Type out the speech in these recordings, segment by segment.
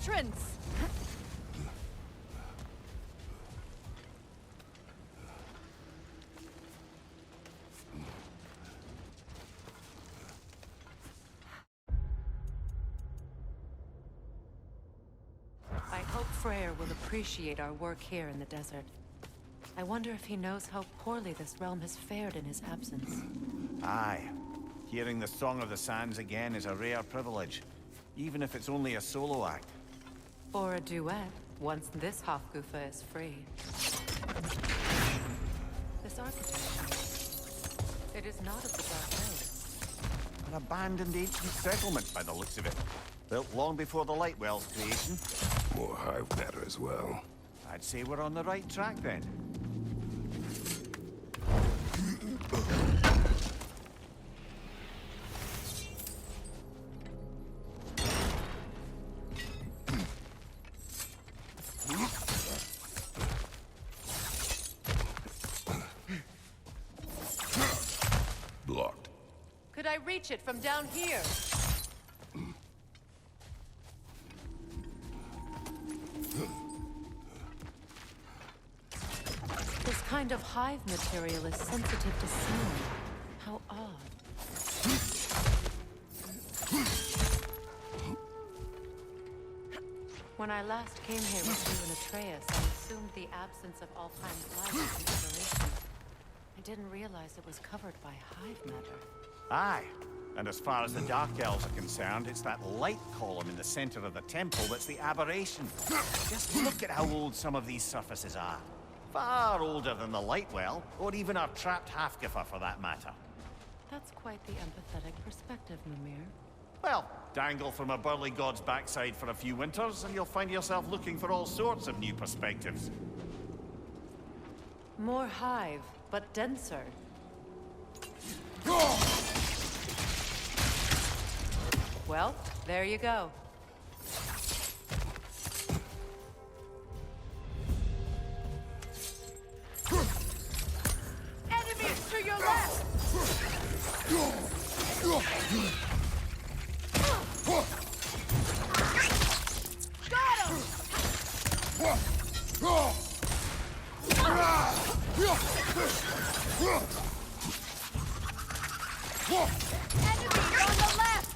entrance! I hope Freyr will appreciate our work here in the desert. I wonder if he knows how poorly this realm has fared in his absence. Aye. Hearing the Song of the Sands again is a rare privilege, even if it's only a solo act. Or a duet, once this Hofgufa is free. This architecture, it is not of the Dark Hills. An abandoned ancient settlement by the looks of it. Built long before the Lightwell's creation. More hive matter as well. I'd say we're on the right track then. Blocked. Could I reach it from down here? This kind of hive material is sensitive to sound. How odd. When I last came here with you and Atreus, I assumed the absence of Alfheim's light was an aberration. I didn't realize it was covered by hive matter. Aye. And as far as the Dark Elves are concerned, it's that light column in the center of the temple that's the aberration. Just look at how old some of these surfaces are. Far older than the Lightwell, or even our trapped Hafgifa for that matter. That's quite the empathetic perspective, Mimir. Well, dangle from a burly god's backside for a few winters, and you'll find yourself looking for all sorts of new perspectives. More hive, but denser. Well, there you go. Enemies to your left! Got him! Enemies on the left!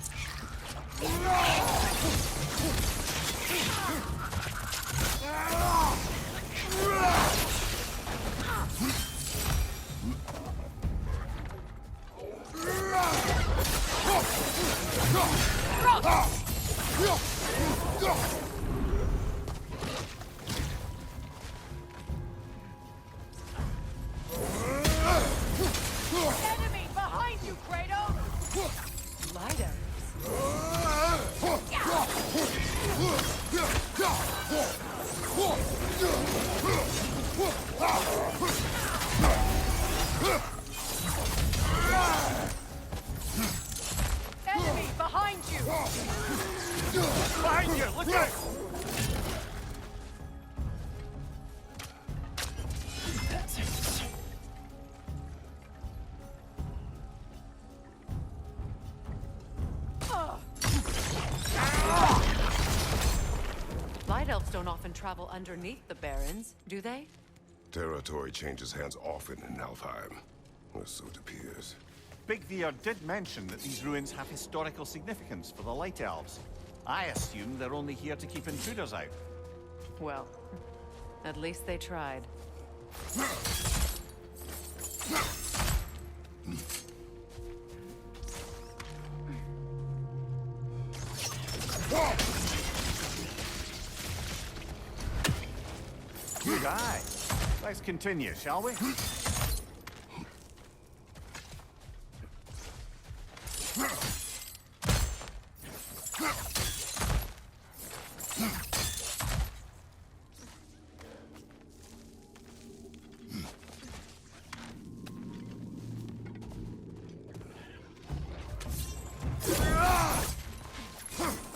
Enemy behind you, Kratos! Lighter. Enemy behind you! Behind you! Look out! Light elves don't often travel underneath the barrens, do they? Territory changes hands often in Alfheim. Or so it appears. Big Veer did mention that these ruins have historical significance for the Light Elves. I assume they're only here to keep intruders out. Well, at least they tried. Good eye. Let's continue, shall we?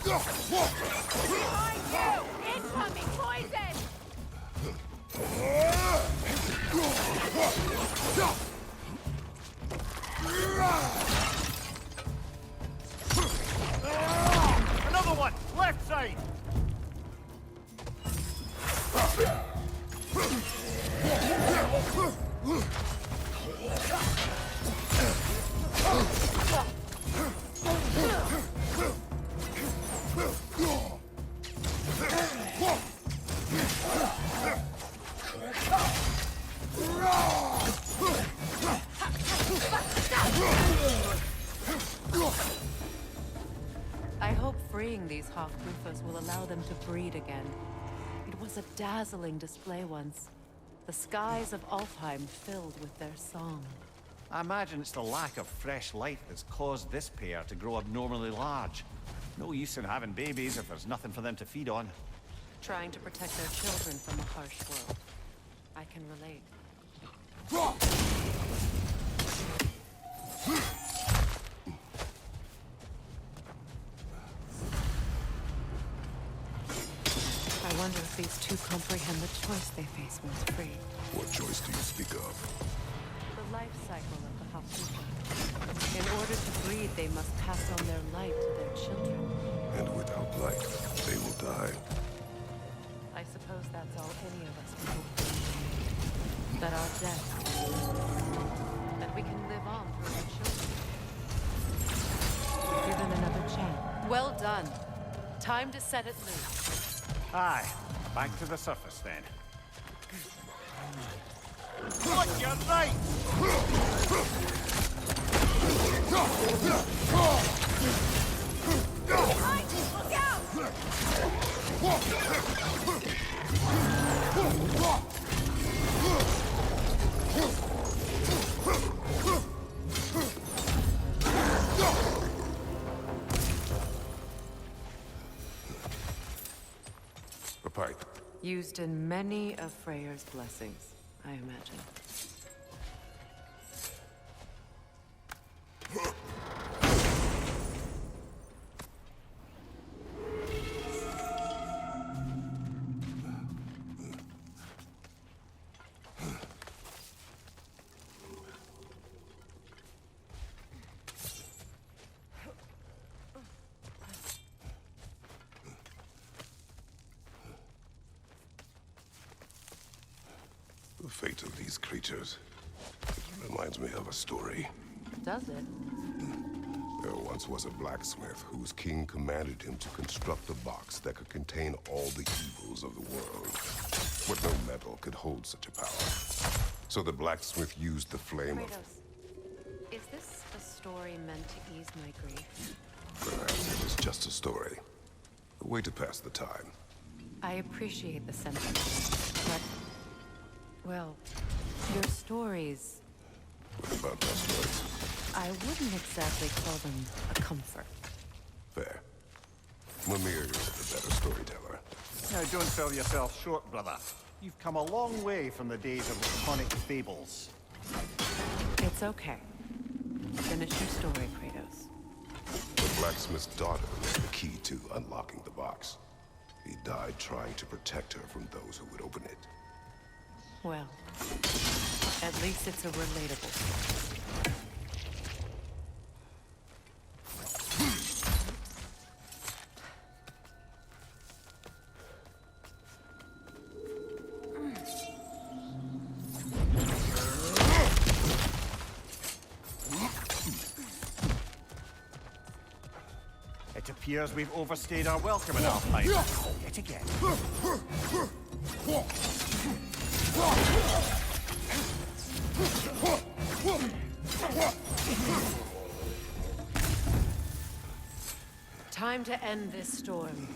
Behind you! Incoming poison! Another one! Left side! I hope freeing these Hawk-Rufus will allow them to breed again. It was a dazzling display once. The skies of Alfheim filled with their song. I imagine it's the lack of fresh light that's caused this pair to grow abnormally large. No use in having babies if there's nothing for them to feed on. Trying to protect their children from a harsh world. I can relate. I wonder if these two comprehend the choice they face once free. What choice do you speak of? The life cycle of the Hawk-Rufus. In order to breed, they must pass on their light to their children. And without light, they will die. I suppose that's all any of us can hope for. That our death, that we can live on through our children. Give them another chance. Well done. Time to set it loose. Aye, back to the surface then. What, you're right! Look out! A pipe. Used in many of Freyr's blessings, I imagine. The fate of these creatures. It reminds me of a story. Does it? There once was a blacksmith whose king commanded him to construct a box that could contain all the evils of the world. But no metal could hold such a power. So the blacksmith used the flame of... Kratos, is this a story meant to ease my grief? Perhaps it is just a story. A way to pass the time. I appreciate the sentiment, but... well, your stories... What about my stories? I wouldn't exactly call them a comfort. Fair. Mimir is the better storyteller. Now, don't sell yourself short, brother. You've come a long way from the days of laconic fables. It's okay. Finish your story, Kratos. The blacksmith's daughter was the key to unlocking the box. He died trying to protect her from those who would open it. Well, at least it's a relatable story. It appears we've overstayed our welcome in Alfheim. Yet again. Time to end this storm.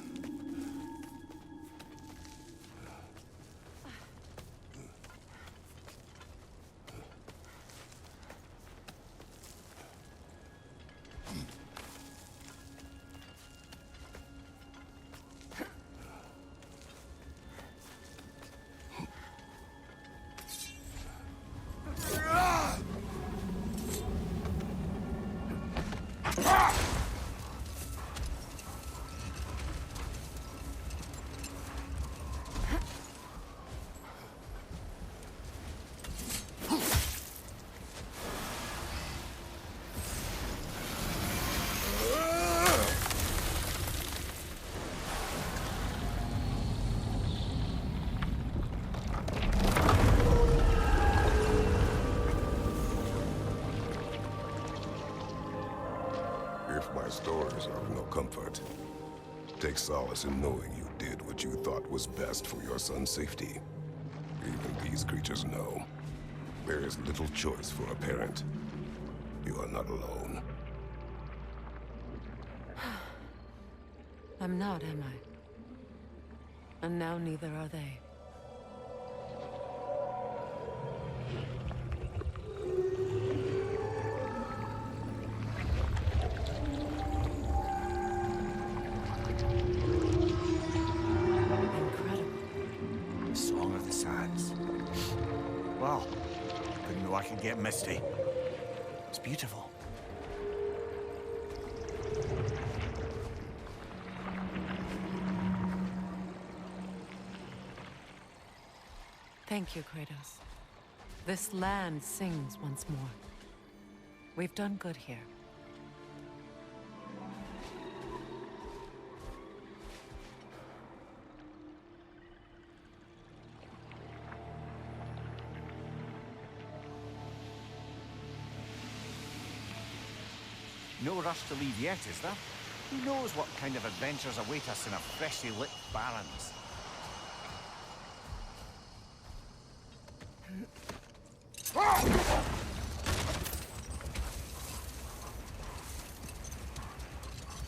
If my stories are of no comfort, take solace in knowing you did what you thought was best for your son's safety. Even these creatures know there is little choice for a parent. You are not alone. I'm not, am I? And now neither are they. Incredible. Song of the Sands. Wow. Didn't know I could get misty. It's beautiful. Thank you, Kratos. This land sings once more. We've done good here. No rush to leave yet, is there? Who knows what kind of adventures await us in our freshly lit barrens?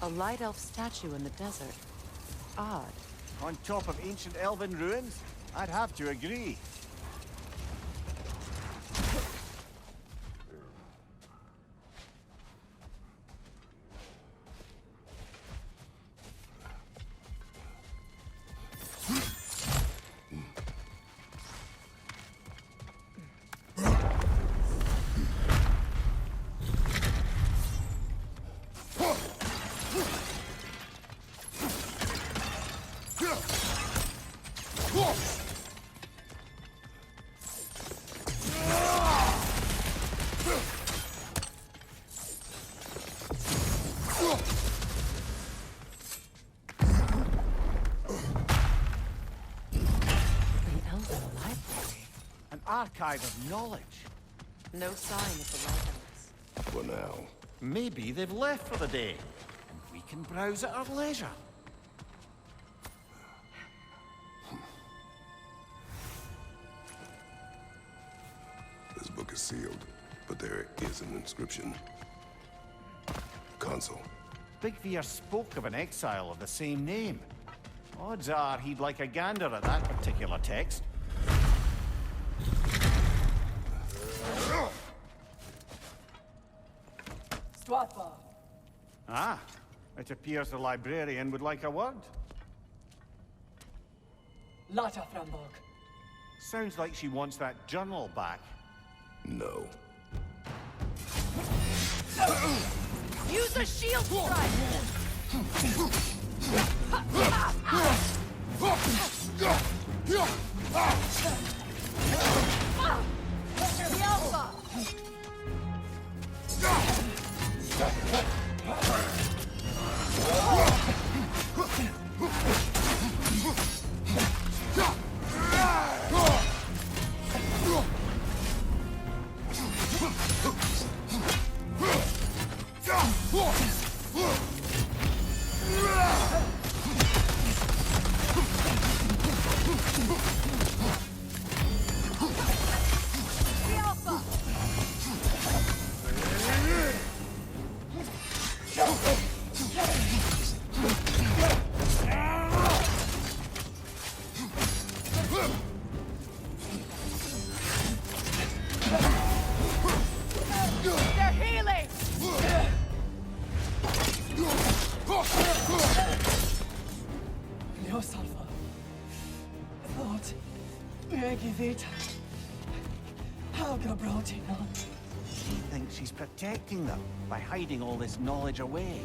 A light elf statue in the desert. Odd. On top of ancient elven ruins? I'd have to agree. Archive of knowledge. No sign of the light elves. For now. Maybe they've left for the day, and we can browse at our leisure. This book is sealed, but there is an inscription. Console. Big Veer spoke of an exile of the same name. Odds are he'd like a gander at that particular text. Ah, it appears the librarian would like a word. Lata Frambog. Sounds like she wants that journal back. No. Use a shield strike! The Alpha! They're healing! No Salva. Thought. Megivita. How Gabroti not? She thinks she's protecting them by hiding all this knowledge away.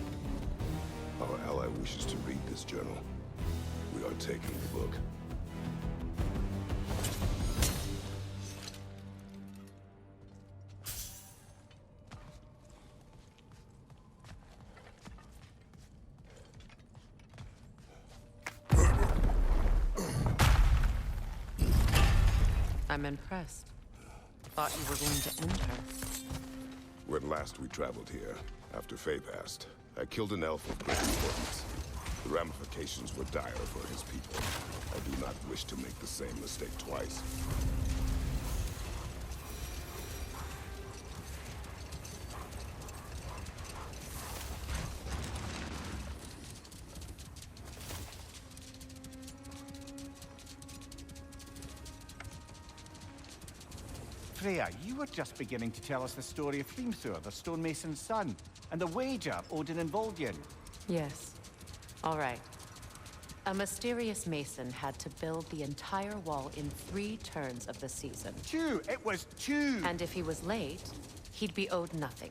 Our ally wishes to read this journal. We are taking the book. I'm impressed. Thought you were going to end her. When last we traveled here, after Faye passed, I killed an elf of great importance. The ramifications were dire for his people. I do not wish to make the same mistake twice. Freya, you were just beginning to tell us the story of Hrimthur, the stonemason's son, and the wager Odin involved you in. Yes. All right. A mysterious mason had to build the entire wall in 3 turns of the season. 2! It was 2! And if he was late, he'd be owed nothing.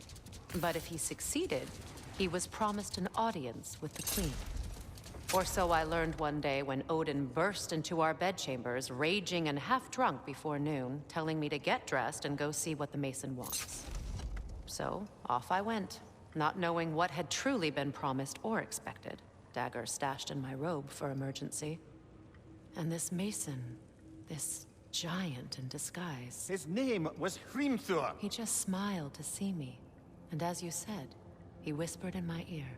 But if he succeeded, he was promised an audience with the queen. Or so I learned one day when Odin burst into our bedchambers, raging and half-drunk before noon, telling me to get dressed and go see what the mason wants. So, off I went, not knowing what had truly been promised or expected. Dagger stashed in my robe for emergency. And this mason, this giant in disguise, His name was Hrimthur! he just smiled to see me. And as you said, he whispered in my ear.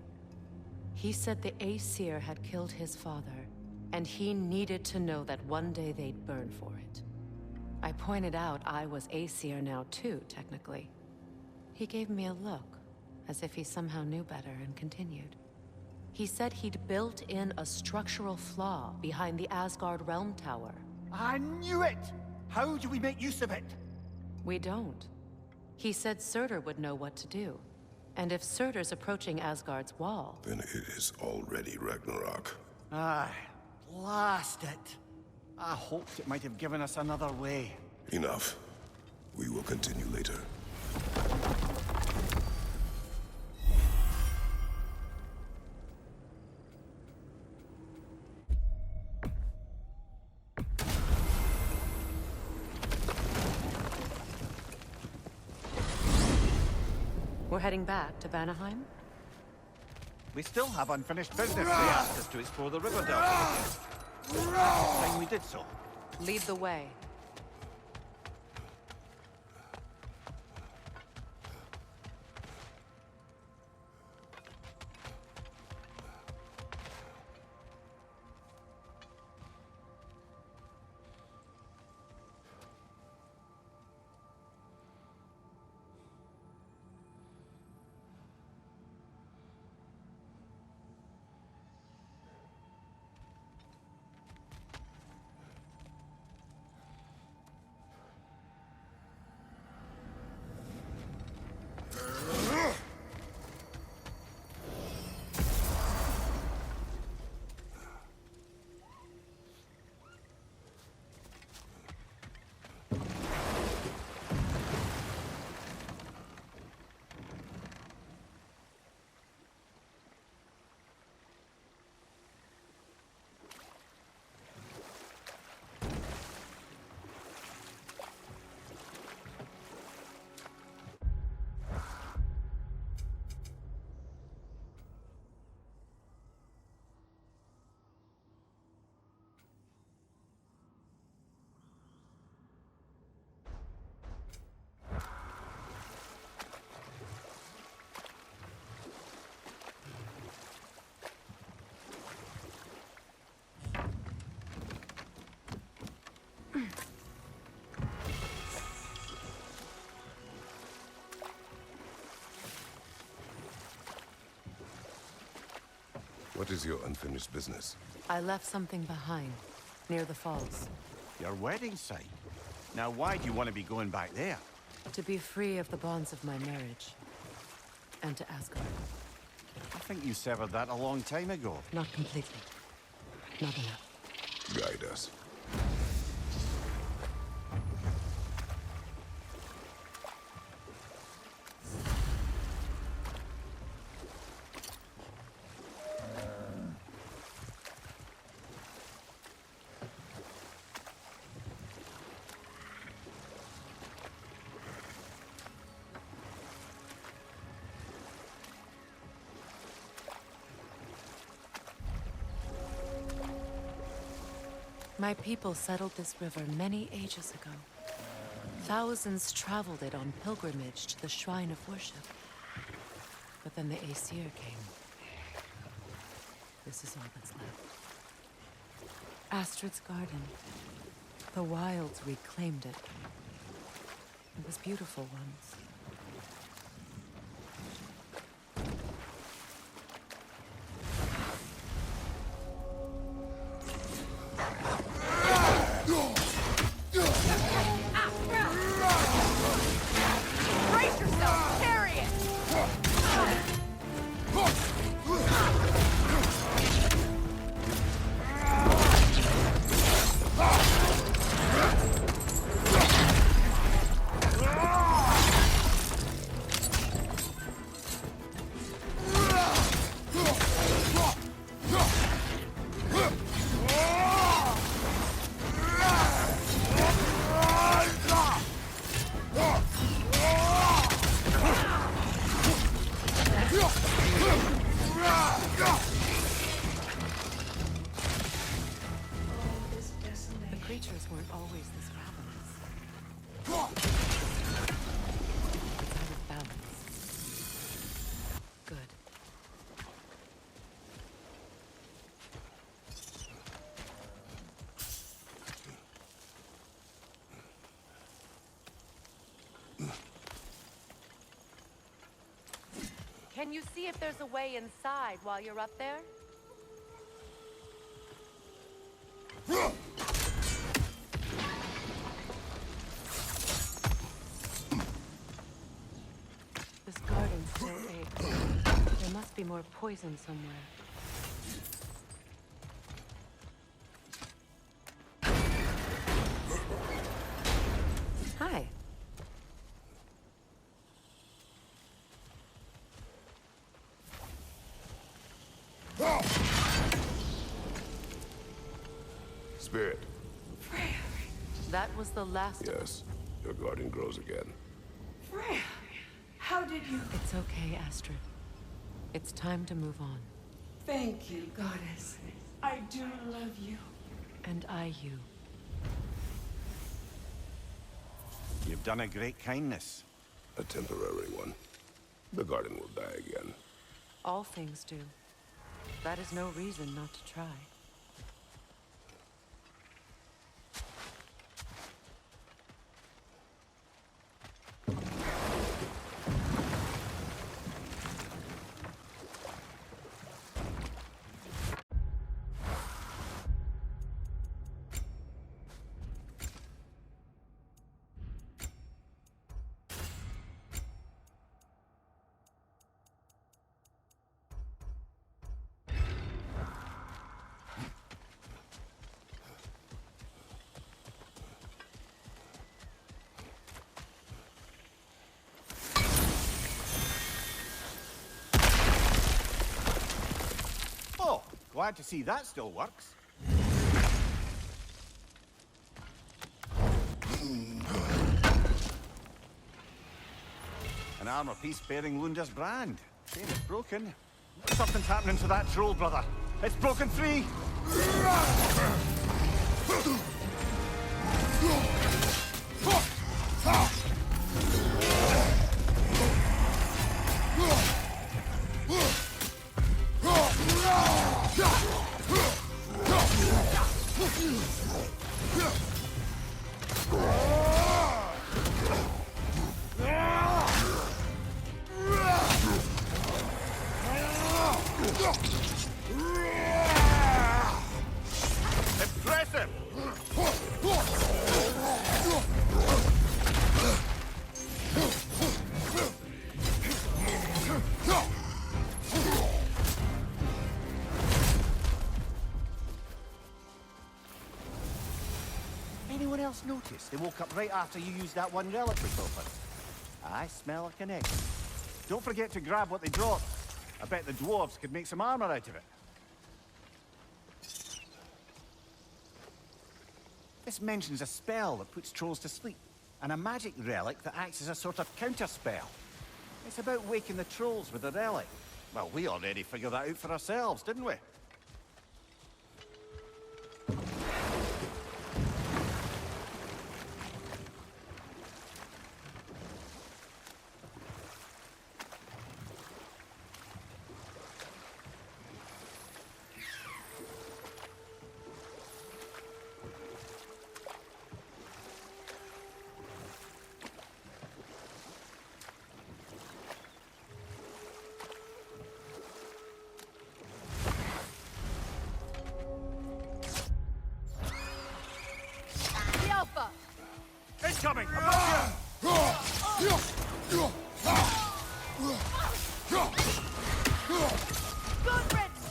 He said the Aesir had killed his father, and he needed to know that one day they'd burn for it. I pointed out I was Aesir now too, technically. He gave me a look, as if he somehow knew better, and continued. He said he'd built in a structural flaw behind the Asgard Realm Tower. I knew it! How do we make use of it? We don't. He said Surtur would know what to do. And if Surtur's approaching Asgard's wall... Then it is already Ragnarok. Aye, blast it. I hoped it might have given us another way. Enough. We will continue later. We're heading back to Vanaheim? We still have unfinished business. They asked us to explore the river delta. It's time we did so. Lead the way. What is your unfinished business? I left something behind, near the falls. Your wedding site. Now why do you want to be going back there? To be free of the bonds of my marriage. And to Asgard. I think you severed that a long time ago. Not completely. Not enough. Guide us. My people settled this river many ages ago. Thousands traveled it on pilgrimage to the shrine of worship. But then the Aesir came. this is all that's left. Astrid's garden. The wilds reclaimed it. It was beautiful once. Brace yourself! Carry it! The creatures weren't always this ravenous. It's out of balance. Good. Can you see if there's a way inside while you're up there? This garden still aches. There must be more poison somewhere. Hi. Spirit. That was the last of... Yes, your garden grows again. Freya, how did you... It's okay, Astrid. It's time to move on. Thank you, goddess. I do love you. And I you. You've done a great kindness. A temporary one. The garden will die again. All things do. That is no reason not to try. Oh, glad to see that still works. An armor piece bearing Lunda's brand. Shame it's broken. Something's happening to that troll, brother. It's broken free! Impressive! Anyone else notice they woke up right after you used that one relic we opened? I smell a connection. Don't forget to grab what they dropped. I bet the dwarves could make some armor out of it. This mentions a spell that puts trolls to sleep, and a magic relic that acts as a sort of counter-spell. It's about waking the trolls with the relic. Well, we already figured that out for ourselves, didn't we? coming! Above you! Good riddance!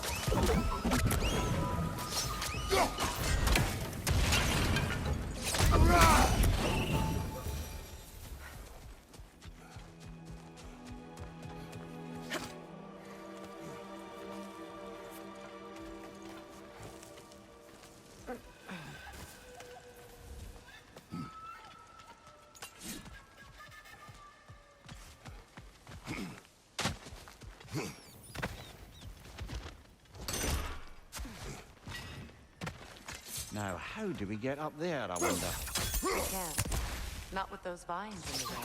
Now, how do we get up there, I wonder? We can't. Not with those vines in the way.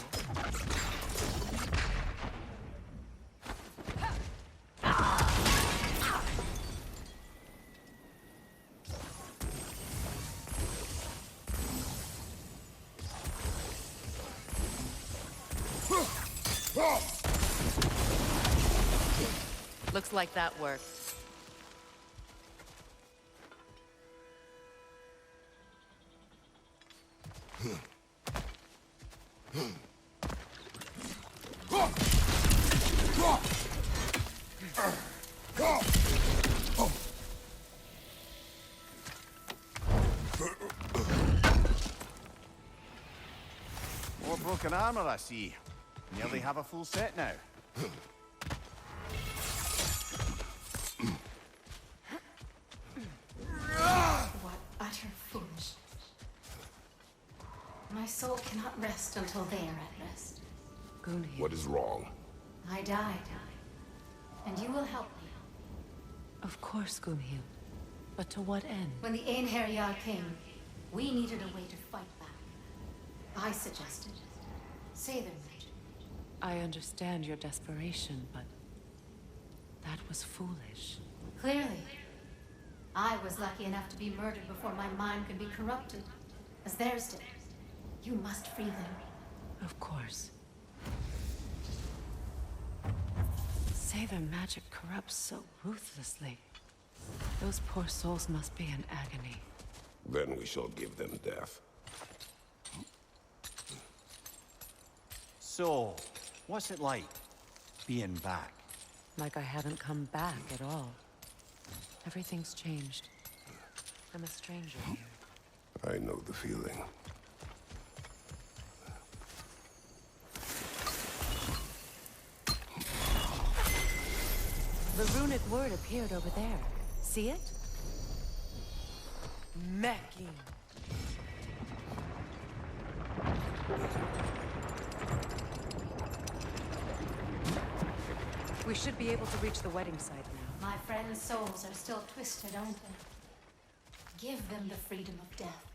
Looks like that worked. More broken armor, I see. Nearly have a full set now. What utter foolish. My soul cannot rest until they are at rest. Gunhild. What is wrong? I died. And you will help me. Of course, Gunhild. But to what end? When the Einherjar came, we needed a way to fight back. I suggested Say their magic. I understand your desperation, but that was foolish. Clearly. I was lucky enough to be murdered before my mind could be corrupted, as theirs did. You must free them. Of course. Say their magic corrupts so ruthlessly. Those poor souls must be in agony. Then we shall give them death. So, what's it like, being back? Like I haven't come back at all. Everything's changed. I'm a stranger here. I know the feeling. The runic word appeared over there. See it? Mecking. We should be able to reach the wedding site now. My friends' souls are still twisted, aren't they? Give them the freedom of death.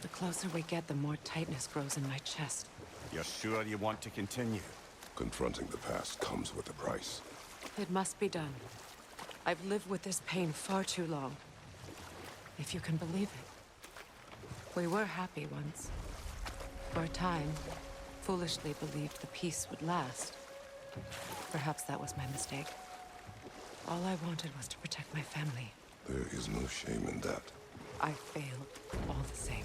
The closer we get, the more tightness grows in my chest. You're sure you want to continue? Confronting the past comes with a price. It must be done. I've lived with this pain far too long. If you can believe it. We were happy once. For a time, foolishly believed the peace would last. Perhaps that was my mistake. All I wanted was to protect my family. There is no shame in that. I failed, all the same.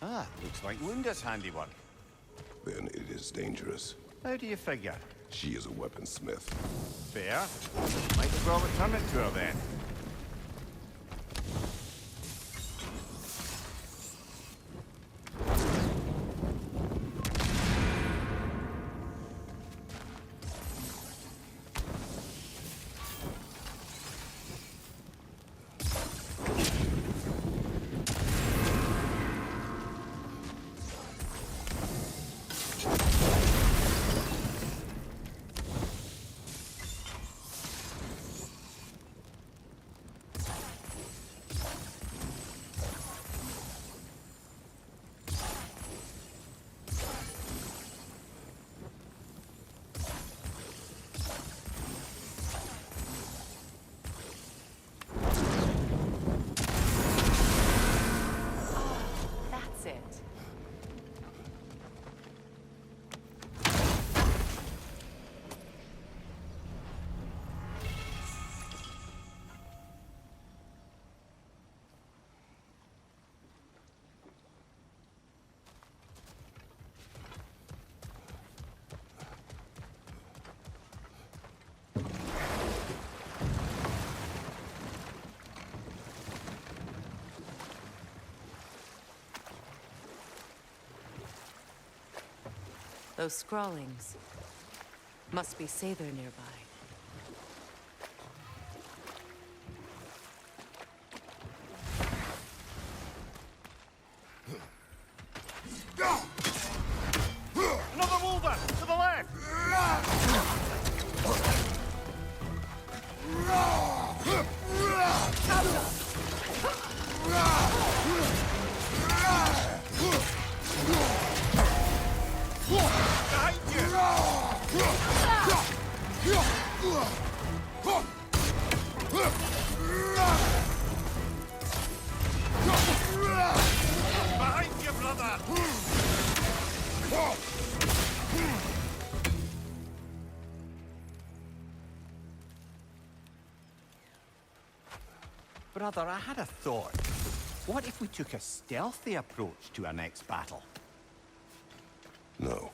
Ah, looks like Lunda's handiwork. Then it is dangerous. How do you figure? She is a weaponsmith. Fair. Might as well return it to her then. Those scrawlings must be Sather nearby. Another wolver! To the left! Behind you! Behind you, brother! Brother, I had a thought. What if we took a stealthy approach to our next battle? No.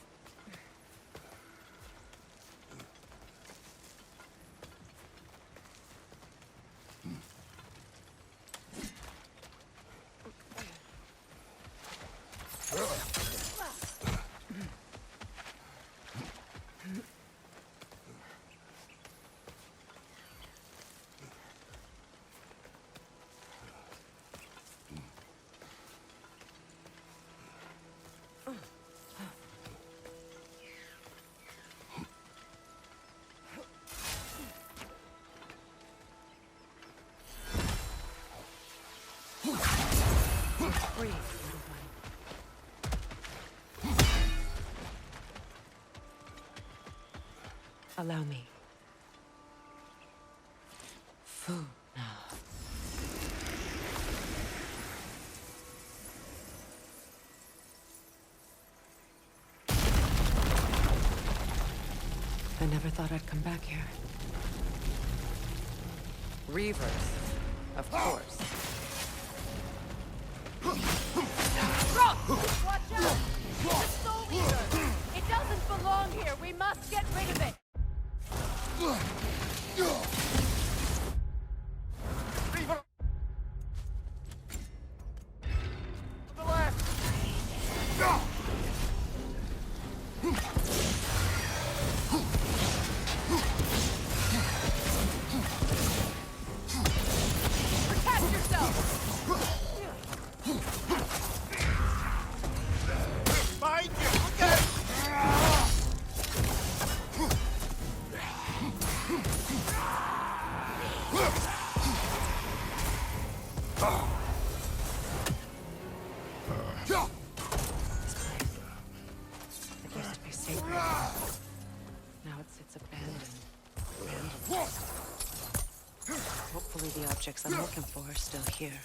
Breathe, little one. Allow me. Food now. I never thought I'd come back here. Reavers, of course. Watch out! It's a soul eater! It doesn't belong here! We must get rid of it! Reaver! To the left! Protect yourself! Behind you! Look out! It used to be sacred. Now it sits abandoned. Hopefully the objects I'm looking for are still here.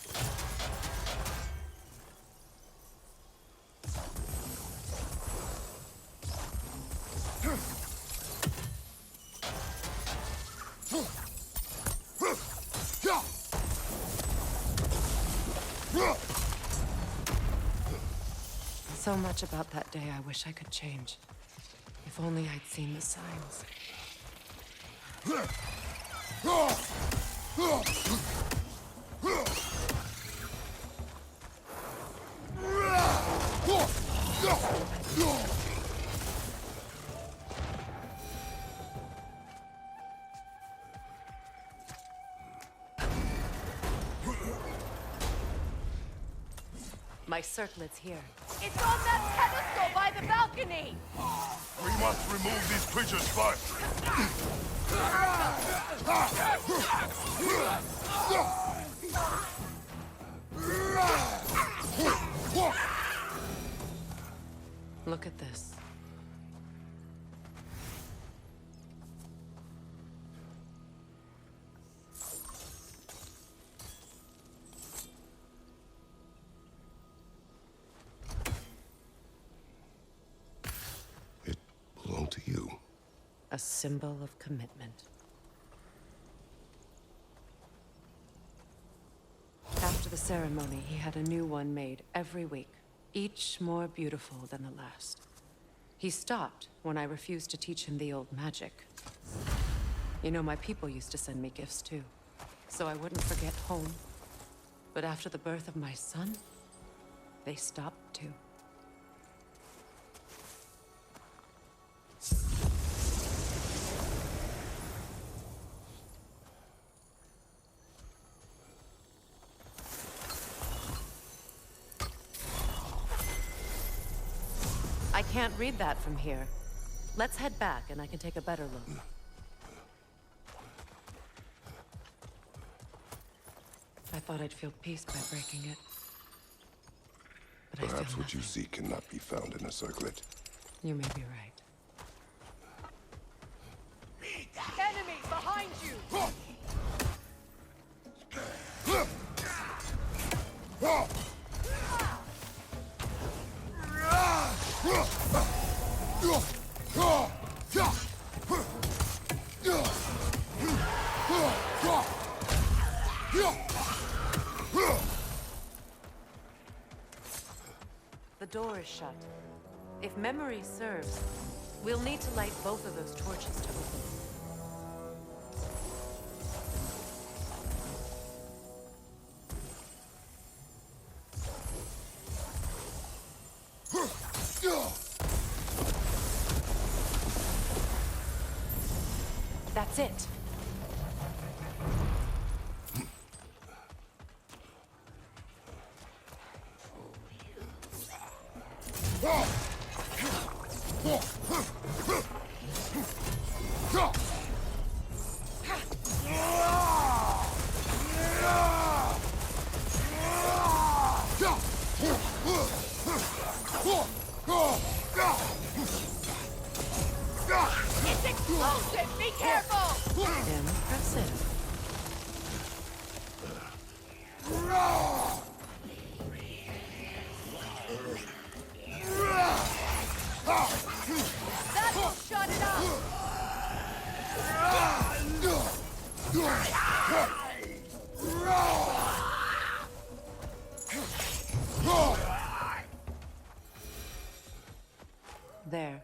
So much about that day I wish I could change. If only I'd seen the signs. My circlet's here. It's on that pedestal by the balcony! We must remove these creatures first. Look at this. It belonged to you. A symbol of commitment. After the ceremony, he had a new one made every week, each more beautiful than the last. He stopped when I refused to teach him the old magic. You know, my people used to send me gifts too, so I wouldn't forget home. But after the birth of my son, they stopped too. can't read that from here. Let's head back and I can take a better look. I thought I'd feel peace by breaking it. But Perhaps I feel what you seek cannot be found in a circlet. You may be right. Enemy behind you! The door is shut. If memory serves, we'll need to light both of those torches to open it. That's it. It's explosive! Be careful! Impressive. That will shut it up! There.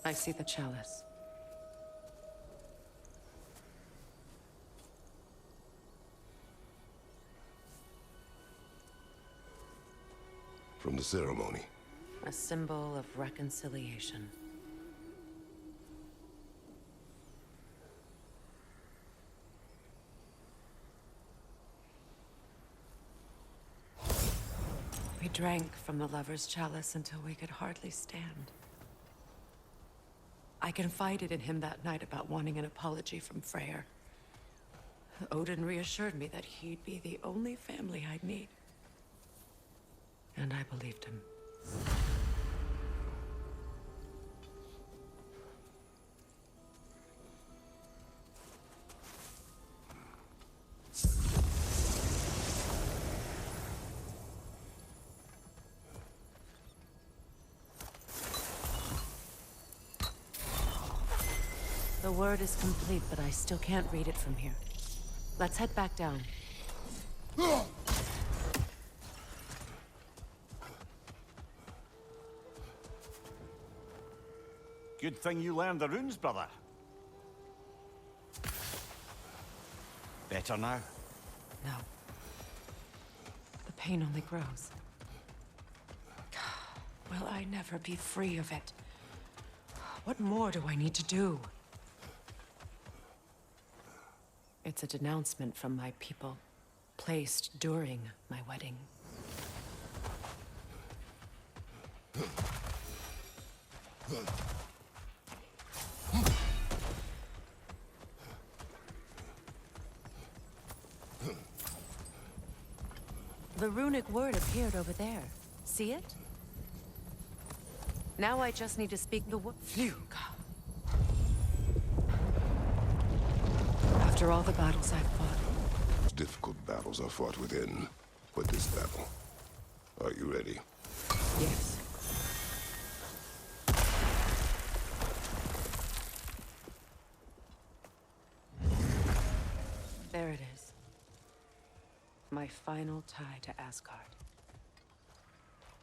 I see the chalice. From the ceremony. A symbol of reconciliation. We drank from the lover's chalice until we could hardly stand. I confided in him that night about wanting an apology from Freyr. Odin reassured me that he'd be the only family I'd need. And I believed him. The word is complete, but I still can't read it from here. Let's head back down. Good thing you learned the runes, brother. Better now? No. The pain only grows. Will I never be free of it? What more do I need to do? It's a denouncement from my people, placed during my wedding. The runic word appeared over there. See it? Now I just need to speak the word. After all the battles I've fought. Difficult battles are fought within, but this battle. Are you ready? Yes. There it is. My final tie to Asgard.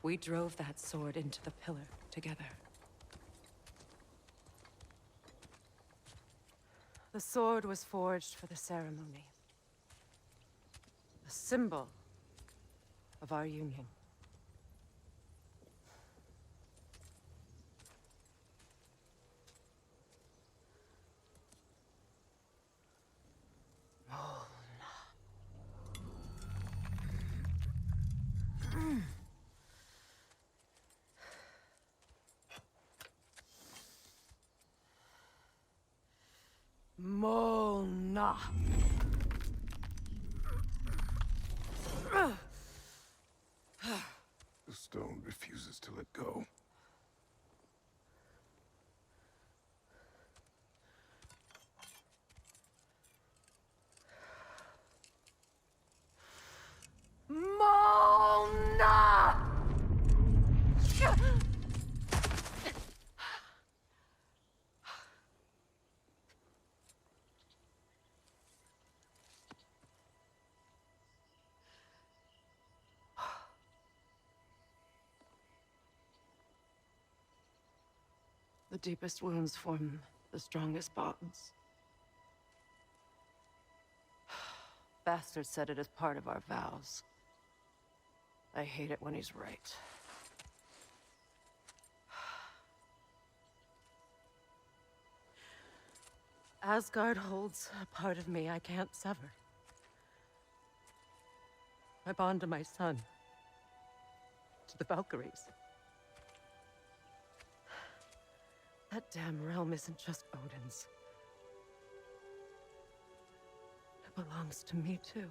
We drove that sword into the pillar together. The sword was forged for the ceremony. A symbol of our union. The stone refuses to let go. Mona! The deepest wounds form the strongest bonds. Bastard said it as part of our vows. I hate it when he's right. Asgard holds a part of me I can't sever. My bond to my son. To the Valkyries. That damn realm isn't just Odin's. It belongs to me, too.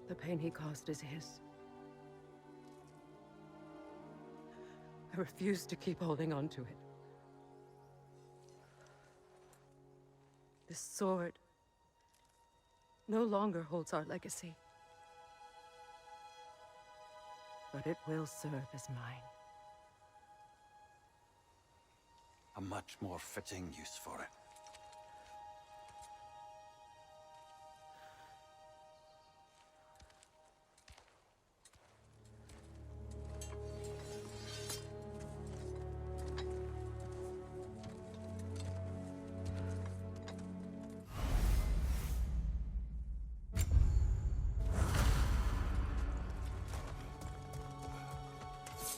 The pain he caused is his. I refuse to keep holding on to it. This sword no longer holds our legacy. But it will serve as mine. A much more fitting use for it.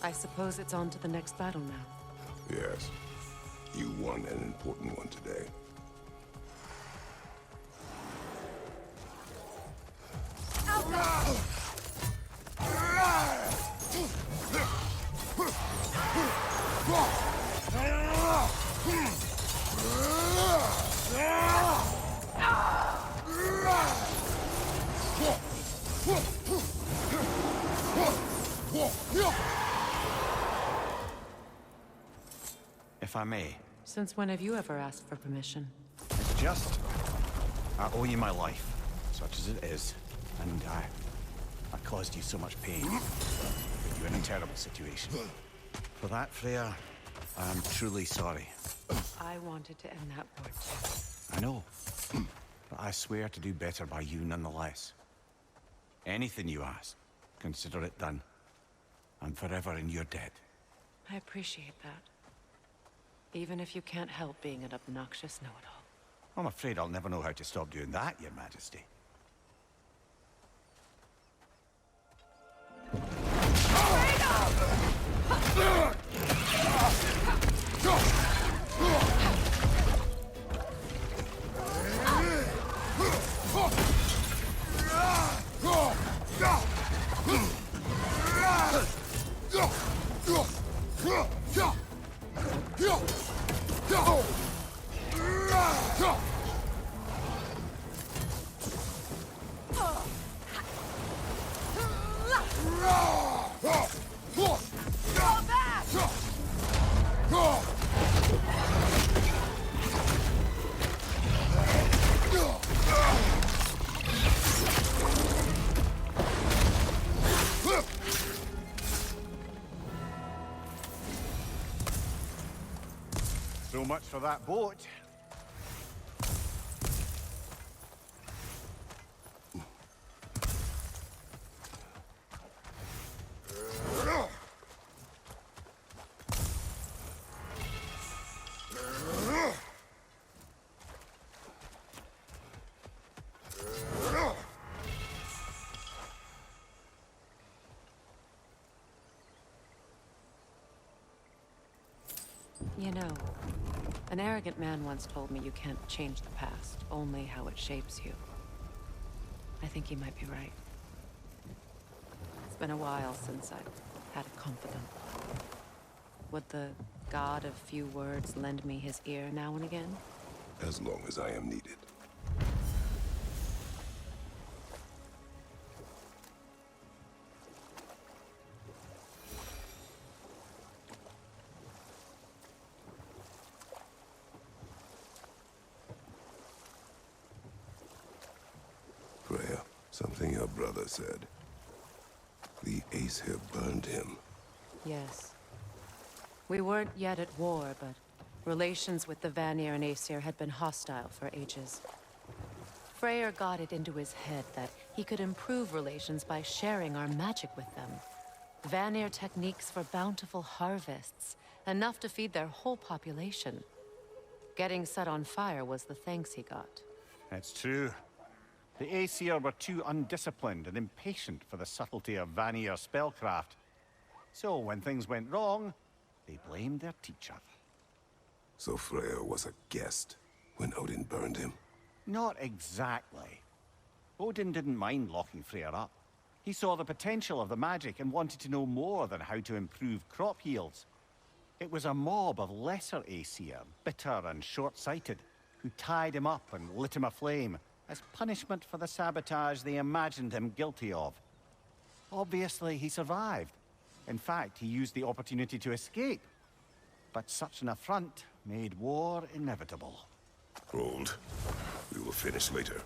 I suppose it's on to the next battle now. Yes. You won an important one today. If I may, Since when have you ever asked for permission? it's just... I owe you my life, such as it is. And I caused you so much pain. Put you in a terrible situation. For that, Freya, I am truly sorry. I wanted to end that war too. I know. But I swear to do better by you nonetheless. Anything you ask, consider it done. I'm forever in your debt. I appreciate that. Even if you can't help being an obnoxious know-it-all. I'm afraid I'll never know how to stop doing that, Your Majesty. So much for that boat. An arrogant man once told me you can't change the past, only how it shapes you. I think he might be right. It's been a while since I've had a confidant. Would the god of few words lend me his ear now and again? As long as I am needed. Freya, something your brother said. The Aesir burned him. Yes. We weren't yet at war, but relations with the Vanir and Aesir had been hostile for ages. Freyr got it into his head that he could improve relations by sharing our magic with them. Vanir techniques for bountiful harvests, enough to feed their whole population. Getting set on fire was the thanks he got. It's true. The Aesir were too undisciplined and impatient for the subtlety of Vanir spellcraft. So when things went wrong, they blamed their teacher. So Freya was a guest when Odin burned him? Not exactly. Odin didn't mind locking Freyr up. He saw the potential of the magic and wanted to know more than how to improve crop yields. It was a mob of lesser Aesir, bitter and short-sighted, who tied him up and lit him aflame as punishment for the sabotage they imagined him guilty of. Obviously, he survived. In fact, he used the opportunity to escape. But such an affront made war inevitable. Hold. We will finish later.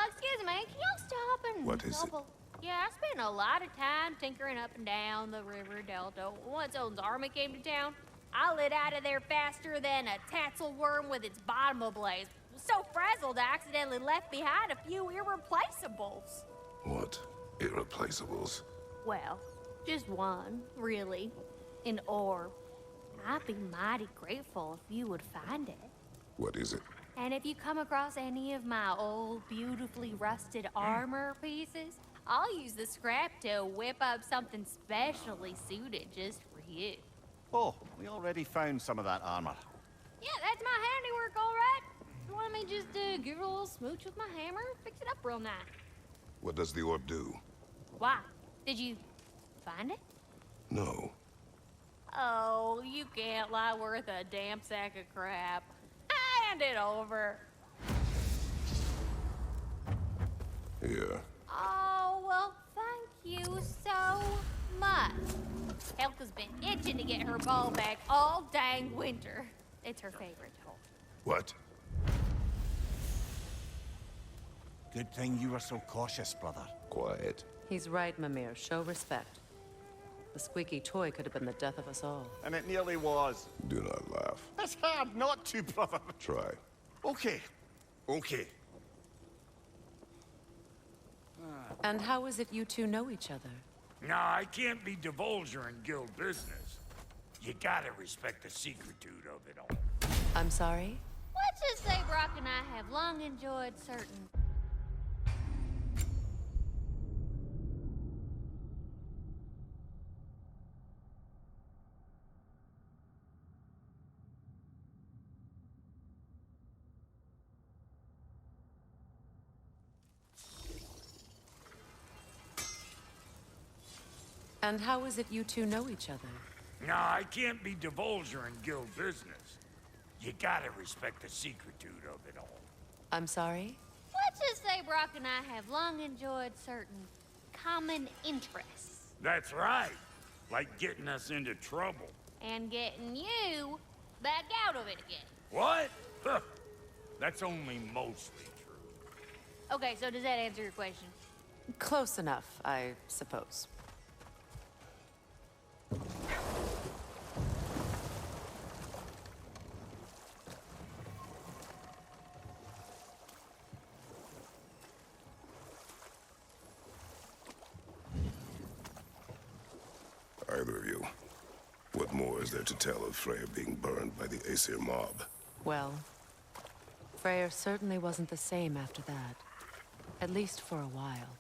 Excuse me, can y'all stop and What is it? Yeah, I spent a lot of time tinkering up and down the river delta. Once Odin's army came to town, I lit out of there faster than a tassel worm with its bottom ablaze. So frazzled, I accidentally left behind a few irreplaceables. What? Irreplaceables? Well, just one, really. An orb. I'd be mighty grateful if you would find it. What is it? And if you come across any of my old, beautifully rusted armor pieces, I'll use the scrap to whip up something specially suited just for you. Oh, we already found some of that armor. Yeah, that's my handiwork, all right. You want me just to give it a little smooch with my hammer? Fix it up real nice. What does the orb do? Why? Did you find it? No. Oh, you can't lie worth a damn sack of crap. Hand it over. Here. Oh, well, thank you so much. Helga's been itching to get her ball back all dang winter. It's her favorite toy. What? Good thing you were so cautious, brother. Quiet. He's right, Mimir. Show respect. The squeaky toy could have been the death of us all. And it nearly was. Do not laugh. It's hard not to, brother. Try. Okay. Okay. And how is it you two know each other? Nah, I can't be divulging guild business. You gotta respect the secretude of it all. I'm sorry? Let's just say Brock and I have long enjoyed certain... And how is it you two know each other? Nah, I can't be divulging guild business. You gotta respect the secretude of it all. I'm sorry? Let's just say Brock and I have long enjoyed certain common interests. That's right. Like getting us into trouble. And getting you back out of it again. What? Huh. That's only mostly true. Okay, so does that answer your question? Close enough, I suppose. Either of you. What more is there to tell of Freya being burned by the Aesir mob? Well, Freyr certainly wasn't the same after that. At least for a while.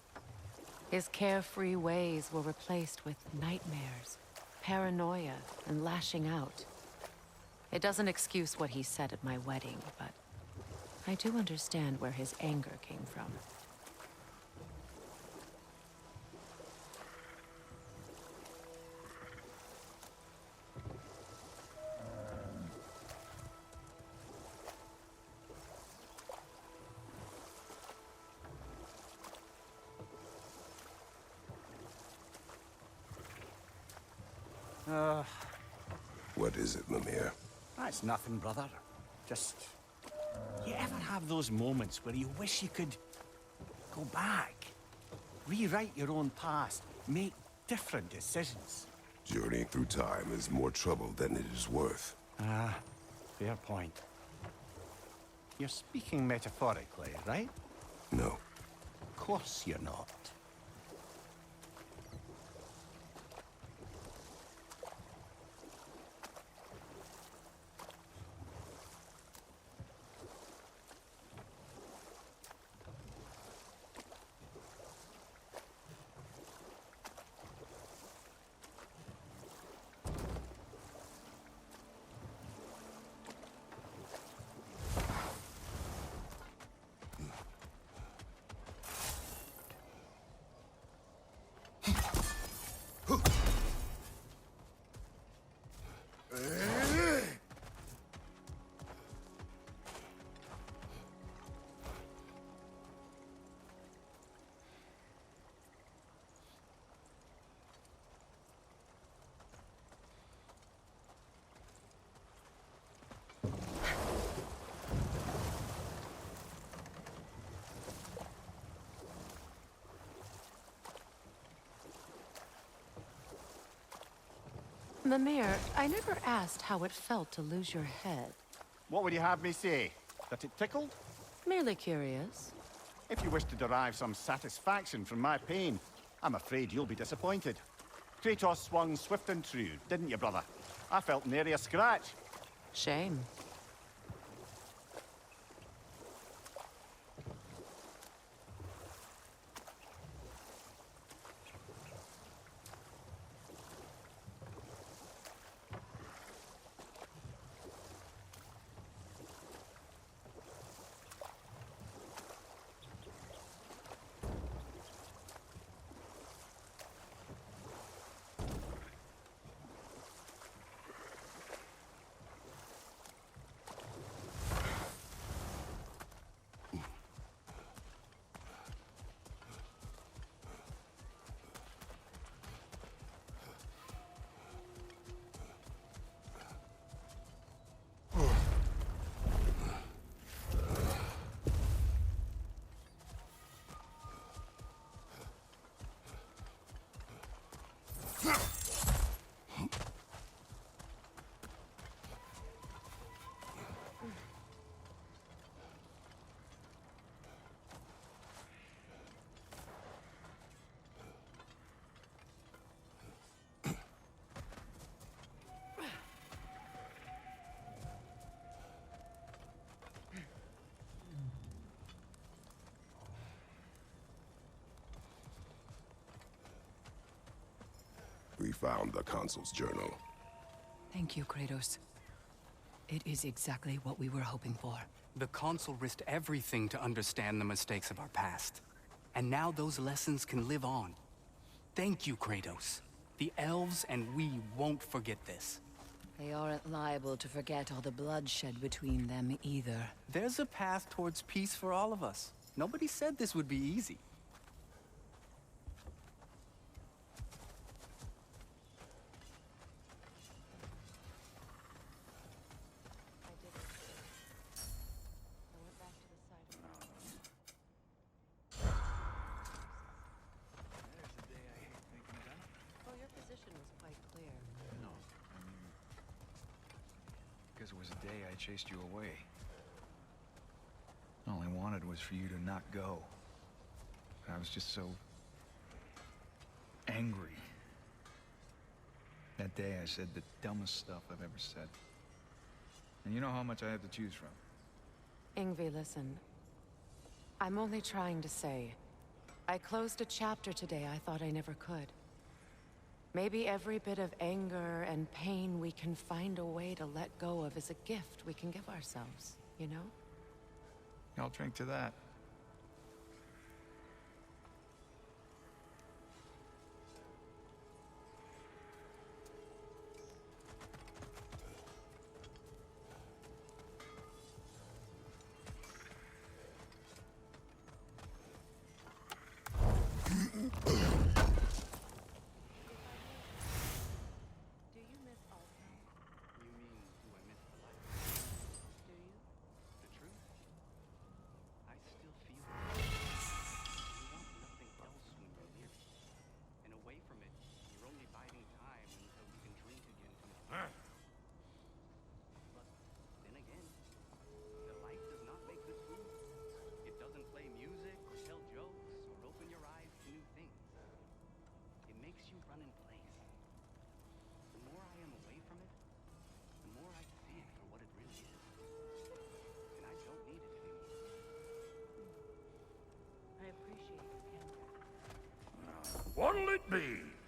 His carefree ways were replaced with nightmares, paranoia, and lashing out. It doesn't excuse what he said at my wedding, but I do understand where his anger came from. What is it, Mimir? That's nothing, brother. Just... You ever have those moments where you wish you could go back? Rewrite your own past, make different decisions? Journeying through time is more trouble than it is worth. Ah, fair point. You're speaking metaphorically, right? No. Of course you're not. Mimir, I never asked how it felt to lose your head. What would you have me say? That it tickled? Merely curious. If you wish to derive some satisfaction from my pain, I'm afraid you'll be disappointed. Kratos swung swift and true, didn't you, brother? I felt nary a scratch. Shame. We found the consul's journal. Thank you, Kratos. It is exactly what we were hoping for. The consul risked everything to understand the mistakes of our past. And now those lessons can live on. Thank you, Kratos. The elves and we won't forget this. They aren't liable to forget all the bloodshed between them either. There's a path towards peace for all of us. Nobody said this would be easy. Because it was the day I chased you away. All I wanted was for you to not go. I was just so... angry. That day I said the dumbest stuff I've ever said. And you know how much I have to choose from. Ingvi, listen. I'm only trying to say, I closed a chapter today I thought I never could. Maybe every bit of anger and pain we can find a way to let go of is a gift we can give ourselves, you know? I'll drink to that. What'll it be?